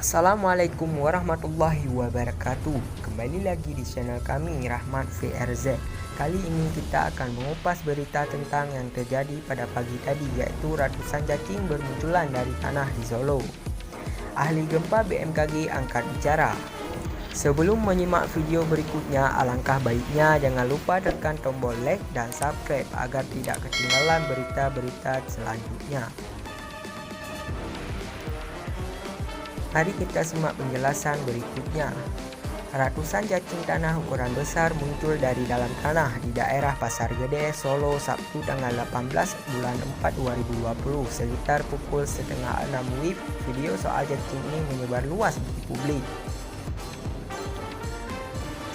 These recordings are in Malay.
Assalamualaikum warahmatullahi wabarakatuh. Kembali lagi di channel kami Rahmat VRZ. Kali ini kita akan mengupas berita tentang yang terjadi pada pagi tadi, yaitu ratusan cacing bermunculan dari tanah di Solo. Ahli gempa BMKG angkat bicara. Sebelum menyimak video berikutnya, alangkah baiknya jangan lupa tekan tombol like dan subscribe agar tidak ketinggalan berita-berita selanjutnya. Mari kita simak penjelasan berikutnya. Ratusan cacing tanah ukuran besar muncul dari dalam tanah di daerah Pasar Gede, Solo, Sabtu tanggal 18 bulan 4 2020 sekitar pukul 5:30 WIB. Video soal cacing ini menyebar luas di publik.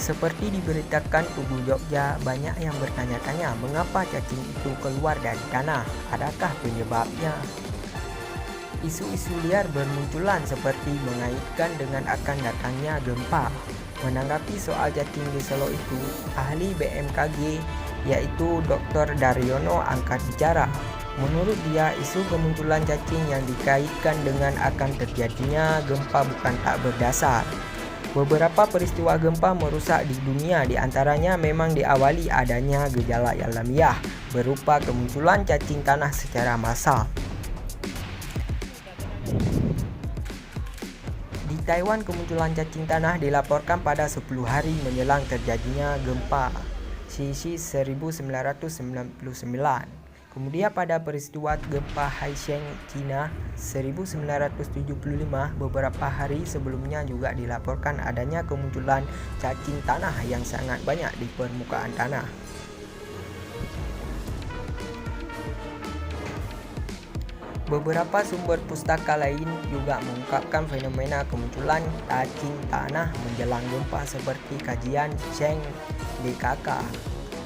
Seperti diberitakan Tugu Jogja, banyak yang bertanya-tanya mengapa cacing itu keluar dari tanah. Adakah penyebabnya? Isu-isu liar bermunculan seperti mengaitkan dengan akan datangnya gempa. Menanggapi soal cacing di Solo itu, ahli BMKG yaitu Dr. Daryono angkat bicara. Menurut dia, isu kemunculan cacing yang dikaitkan dengan akan terjadinya gempa bukan tak berdasar. Beberapa peristiwa gempa merusak di dunia, diantaranya memang diawali adanya gejala alamiah berupa kemunculan cacing tanah secara massal. Di Taiwan, kemunculan cacing tanah dilaporkan pada 10 hari menjelang terjadinya gempa Shishi 1999. Kemudian pada peristiwa gempa Haisheng, China 1975, beberapa hari sebelumnya juga dilaporkan adanya kemunculan cacing tanah yang sangat banyak di permukaan tanah. Beberapa sumber pustaka lain juga mengungkapkan fenomena kemunculan cacing tanah menjelang gempa seperti kajian Cheng DKK.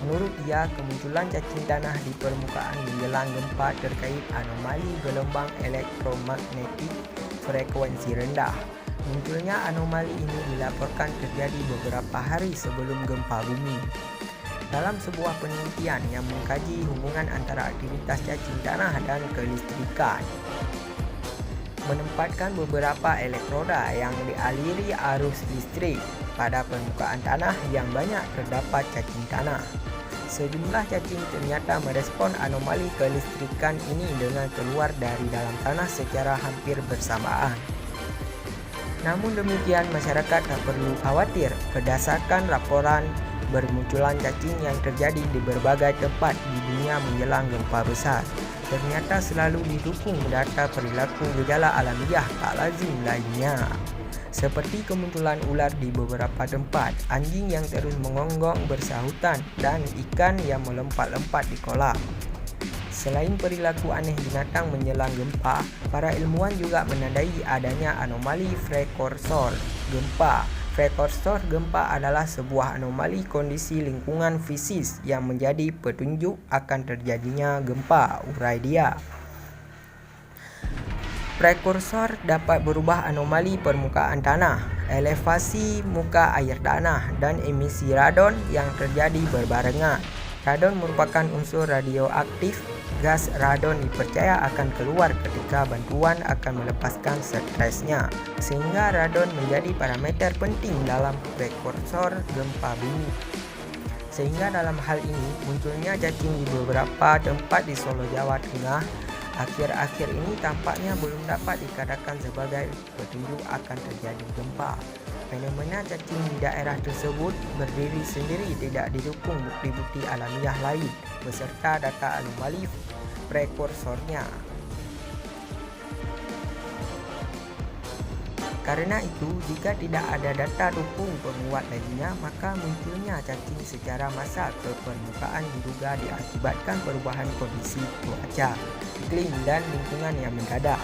Menurut dia, kemunculan cacing tanah di permukaan menjelang gempa terkait anomali gelombang elektromagnetik frekuensi rendah. Munculnya anomali ini dilaporkan terjadi beberapa hari sebelum gempa bumi. Dalam sebuah penelitian yang mengkaji hubungan antara aktivitas cacing tanah dan kelistrikan, menempatkan beberapa elektroda yang dialiri arus listrik pada permukaan tanah yang banyak terdapat cacing tanah. Sejumlah cacing ternyata merespon anomali kelistrikan ini dengan keluar dari dalam tanah secara hampir bersamaan. Namun demikian, masyarakat tak perlu khawatir. Berdasarkan laporan bermunculan cacing yang terjadi di berbagai tempat di dunia menjelang gempa besar, ternyata selalu didukung data perilaku gejala alamiah tak lazim lainnya, seperti kemunculan ular di beberapa tempat, anjing yang terus mengonggong bersahutan, dan ikan yang melompat-lompat di kolam. Selain perilaku aneh binatang menjelang gempa, para ilmuwan juga menandai adanya anomali prekursor gempa. Prekursor gempa adalah sebuah anomali kondisi lingkungan fisis yang menjadi petunjuk akan terjadinya gempa, urai dia. Prekursor dapat berubah anomali permukaan tanah, elevasi muka air tanah, dan emisi radon yang terjadi berbarengan. Radon merupakan unsur radioaktif. Gas radon dipercaya akan keluar ketika bantuan akan melepaskan stresnya, sehingga radon menjadi parameter penting dalam prekursor gempa bumi. Sehingga dalam hal ini, munculnya cacing di beberapa tempat di Solo, Jawa Tengah akhir-akhir ini tampaknya belum dapat dikatakan sebagai petunjuk akan terjadi gempa. Fenomena cacing di daerah tersebut berdiri sendiri, tidak didukung bukti-bukti alamiah lain beserta data anomali prekursornya. Karena itu, jika tidak ada data dukung penguat lainnya, maka munculnya cacing secara massal ke permukaan diduga diakibatkan perubahan kondisi cuaca, iklim, dan lingkungan yang mendadak,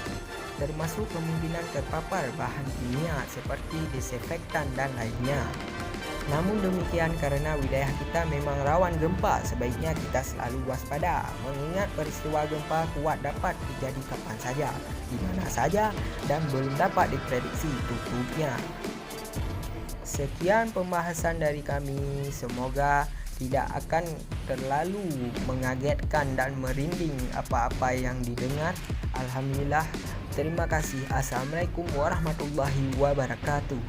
termasuk kemungkinan terpapar bahan kimia seperti desinfektan dan lainnya. Namun demikian, karena wilayah kita memang rawan gempa, sebaiknya kita selalu waspada, mengingat peristiwa gempa kuat dapat terjadi kapan saja, di mana saja, dan belum dapat diprediksi tutupnya. Sekian pembahasan dari kami, semoga tidak akan terlalu mengagetkan dan merinding apa-apa yang didengar. Alhamdulillah, Terima kasih. Assalamualaikum warahmatullahi wabarakatuh.